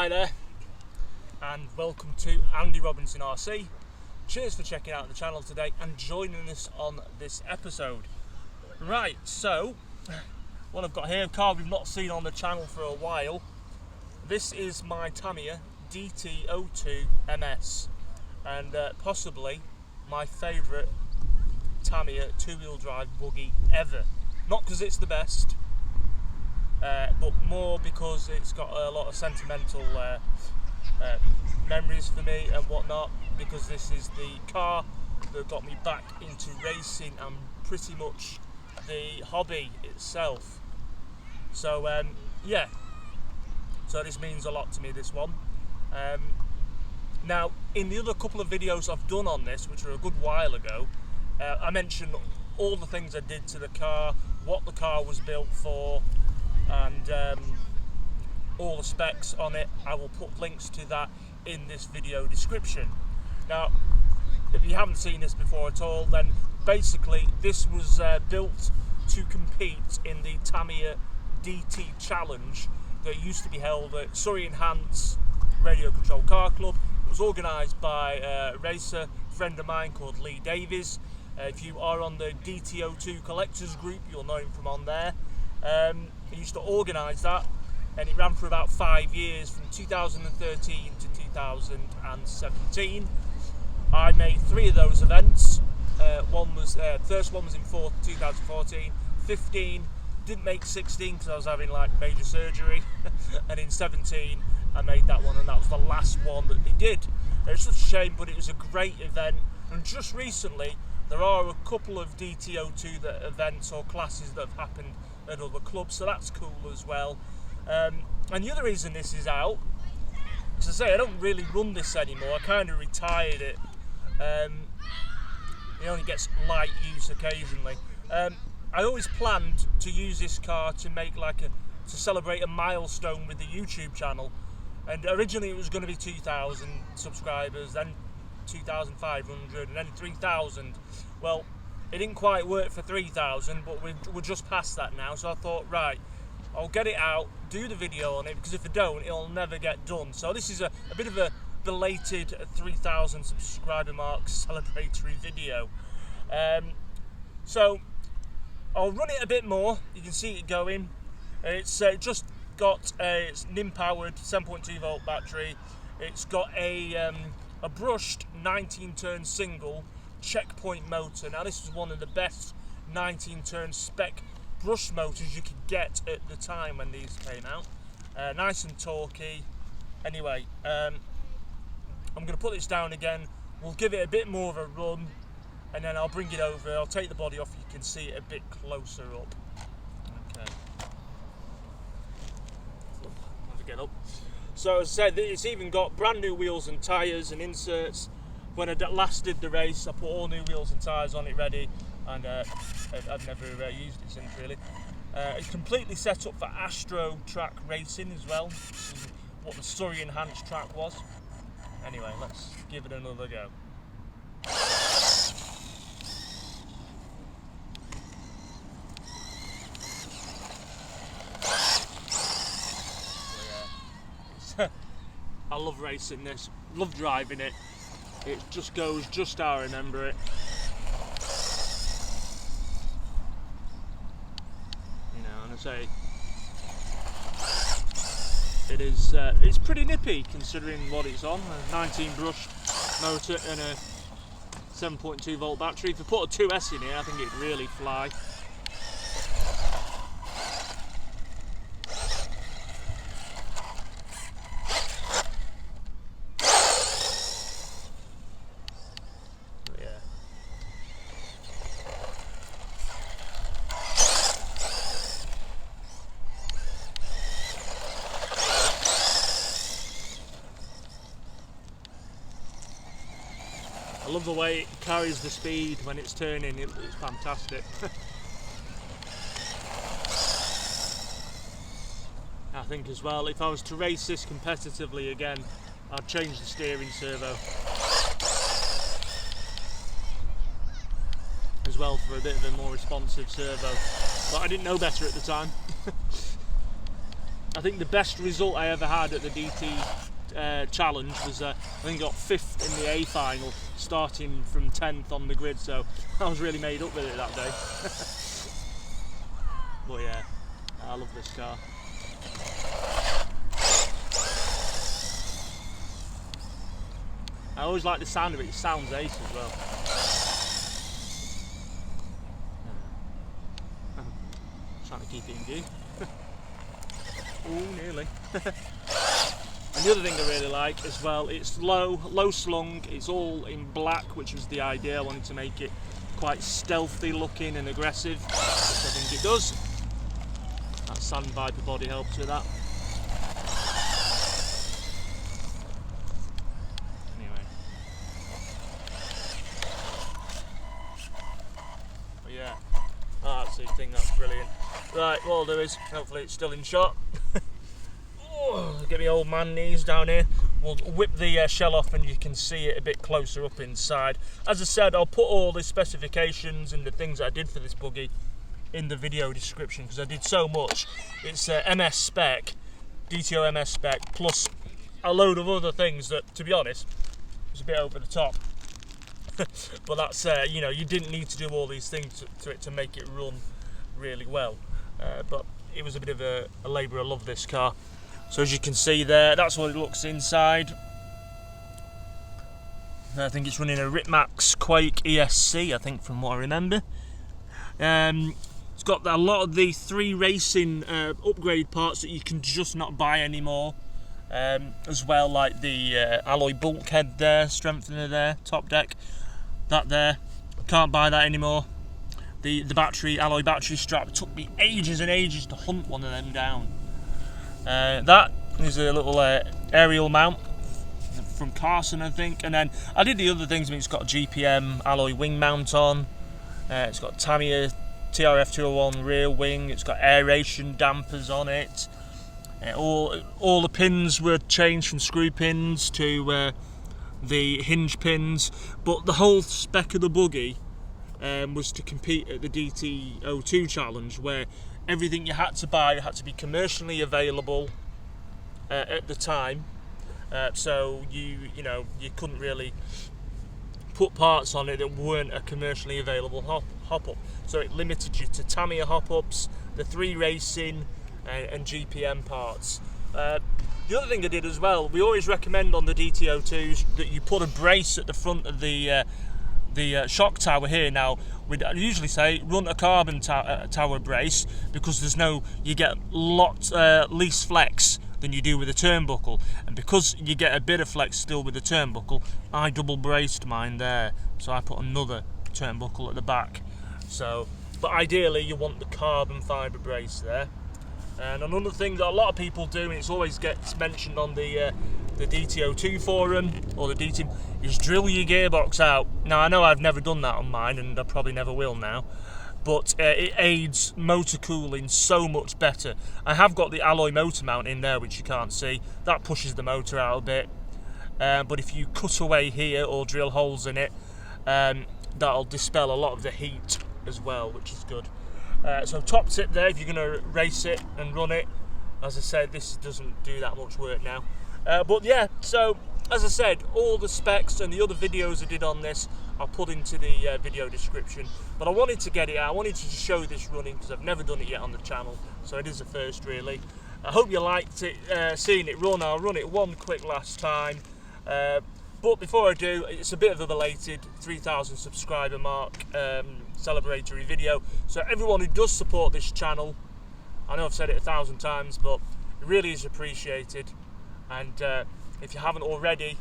Hi there, and welcome to Andy Robinson RC. Cheers for checking out the channel today and joining us on this episode. Right, so what I've got here, a car we've not seen on the channel for a while. This is my Tamiya DT02MS, and possibly my favourite Tamiya two-wheel drive buggy ever. Not because it's the best, but more because it's got a lot of sentimental memories for me and whatnot, because this is the car that got me back into racing and pretty much the hobby itself. So yeah, so this means a lot to me, this one. Now, in the other couple of videos I've done on this, which were a good while ago, I mentioned all the things I did to the car, what the car was built for, and all the specs on it. I will put links to that in this video description. Now, if you haven't seen this before at all, then basically this was built to compete in the Tamiya DT Challenge that used to be held at Surrey Enhance Radio Control Car Club. It was organised by a racer friend of mine called Lee Davies. If you are on the DT02 collectors group, you'll know him from on there. He used to organise that, and it ran for about 5 years, from 2013 to 2017. I made 3 of those events. First one was in 2014. 15, didn't make 16 because I was having like major surgery, and in 17 I made that one, and that was the last one that they did. It's such a shame, but it was a great event. And just recently there are a couple of DT02 events or classes that have happened at other clubs, so that's cool as well. And the other reason this is out, as I say, I don't really run this anymore. I kind of retired it. It only gets light use occasionally. I always planned to use this car to make to celebrate a milestone with the YouTube channel, and originally it was going to be 2,000 subscribers, then 2,500, and then 3,000. Well, it didn't quite work for 3,000, but we're just past that now. So I thought, right, I'll get it out, do the video on it, because if I don't, it'll never get done. So this is a bit of a belated 3,000 subscriber mark celebratory video. So I'll run it a bit more. You can see it going. It's just got a NIM powered 7.2 volt battery. It's got a brushed 19 turn single checkpoint motor. Now, this was one of the best 19 turn spec brush motors you could get at the time when these came out. Nice and torquey. Anyway, I'm going to put this down again. We'll give it a bit more of a run, and then I'll bring it over. I'll take the body off. You can see it a bit closer up. Okay. Have to get up. So as I said, it's even got brand new wheels and tyres and inserts. When I last did the race, I put all new wheels and tyres on it ready, and I've never used it since, really. It's completely set up for Astro track racing as well, which is what the Surrey Enhance track was. Anyway, let's give it another go. I love racing this, love driving it. It just goes just how I remember it. You know, and I say it is. It's pretty nippy considering what it's on. A 19 brush motor and a 7.2 volt battery. If you put a 2S in here, I think it'd really fly. I love the way it carries the speed when it's turning. It's fantastic. I think as well, if I was to race this competitively again, I'd change the steering servo as well for a bit of a more responsive servo. But I didn't know better at the time. I think the best result I ever had at the DT challenge was I think got 5th in the A final, starting from 10th on the grid, so I was really made up with it that day. But yeah, I love this car. I always like the sound of it. It sounds ace as well. Trying to keep it in view. Oh, nearly. And the other thing I really like as well, it's low slung, it's all in black, which was the idea. I wanted to make it quite stealthy looking and aggressive, which I think it does. That Sand Viper body helps with that. Anyway. But yeah, that's the thing, that's brilliant. Right, what I'll do is, hopefully it's still in shot. Get my old man knees down here. We'll whip the shell off and you can see it a bit closer up inside. As I said, I'll put all the specifications and the things I did for this buggy in the video description because I did so much. It's MS Spec, DT02MS Spec, plus a load of other things that, to be honest, was a bit over the top. But that's, you know, you didn't need to do all these things to it to make it run really well. But it was a bit of a labour of love, this car. So as you can see there, that's what it looks inside. I think it's running a Ripmax Quake ESC, I think, from what I remember. It's got a lot of the 3 racing upgrade parts that you can just not buy anymore. As well, like the alloy bulkhead there, strengthener there, top deck. That there, can't buy that anymore. The battery, alloy battery strap, it took me ages and ages to hunt one of them down. That is a little aerial mount from Carson, I think, and then I did the other things. I mean, it's got a GPM Alloy wing mount on, it's got Tamiya TRF 201 rear wing, it's got aeration dampers on it, all the pins were changed from screw pins to the hinge pins, but the whole spec of the buggy was to compete at the DT02 challenge, where everything you had to buy had to be commercially available at the time, so you know you couldn't really put parts on it that weren't a commercially available hop up. So it limited you to Tamiya hop ups, the 3 racing, and GPM parts. The other thing I did as well, we always recommend on the DT02s that you put a brace at the front of the shock tower here. Now, we'd usually say run a carbon tower brace because there's you get less flex than you do with a turnbuckle, and because you get a bit of flex still with the turnbuckle, I double braced mine there, so I put another turnbuckle at the back. So, but ideally you want the carbon fibre brace there. And another thing that a lot of people do, and it always gets mentioned on the DT02 forum or the DT, is drill your gearbox out. Now, I know I've never done that on mine, and I probably never will now, but it aids motor cooling so much better. I have got the alloy motor mount in there, which you can't see. That pushes the motor out a bit, but if you cut away here or drill holes in it, that'll dispel a lot of the heat as well, which is good. So top tip there, if you're going to race it and run it, as I said, this doesn't do that much work now. But yeah, so as I said, all the specs and the other videos I did on this I'll put into the video description. But I wanted to get it out, I wanted to show this running because I've never done it yet on the channel, so it is a first really. I hope you liked it, seeing it run. I'll run it one quick last time. But before I do, it's a bit of a belated 3,000 subscriber mark celebratory video. So everyone who does support this channel, I know I've said it 1,000 times, but it really is appreciated. And if you haven't already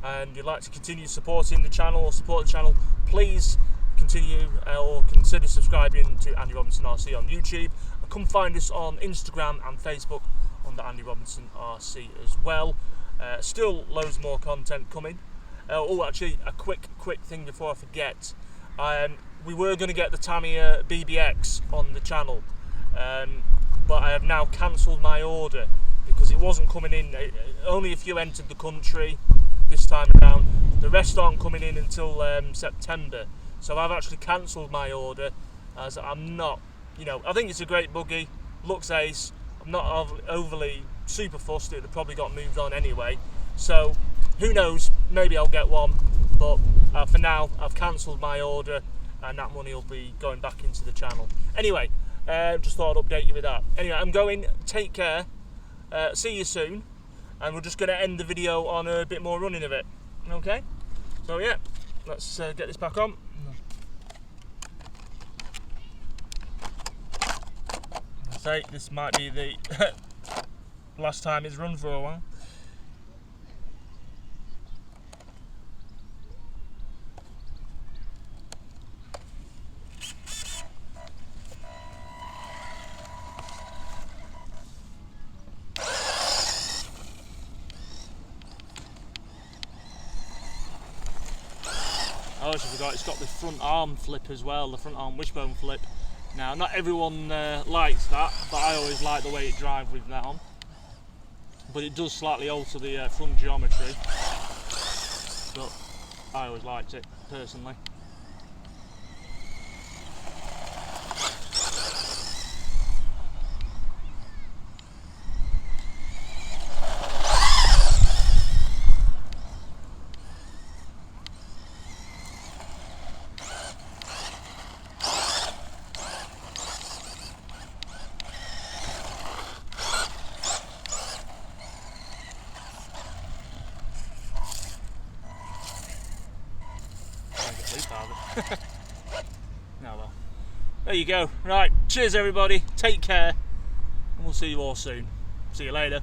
and you'd like to continue supporting the channel or support the channel, please continue or consider subscribing to Andy Robinson RC on YouTube. And come find us on Instagram and Facebook under Andy Robinson RC as well. Still loads more content coming. Oh, actually, a quick thing before I forget. We were going to get the Tamiya BBX on the channel, but I have now cancelled my order because it wasn't coming in. Only a few entered the country this time around. The rest aren't coming in until September. So I've actually cancelled my order as I'm not, you know, I think it's a great buggy, looks ace, I'm not overly super fussed. It would have probably got moved on anyway. So who knows? Maybe I'll get one. But for now, I've cancelled my order, and that money will be going back into the channel. Anyway, just thought I'd update you with that. Anyway, I'm going. Take care. See you soon. And we're just going to end the video on a bit more running of it. Okay? So yeah, let's get this back on. I say this might be the last time it's run for a while. I also forgot it's got the front arm flip as well, the front arm wishbone flip. Now, not everyone likes that, but I always like the way it drives with that on. But it does slightly alter the front geometry. But I always liked it, personally. No, well, there you go. Right, cheers everybody, take care, and we'll see you all soon. See you later.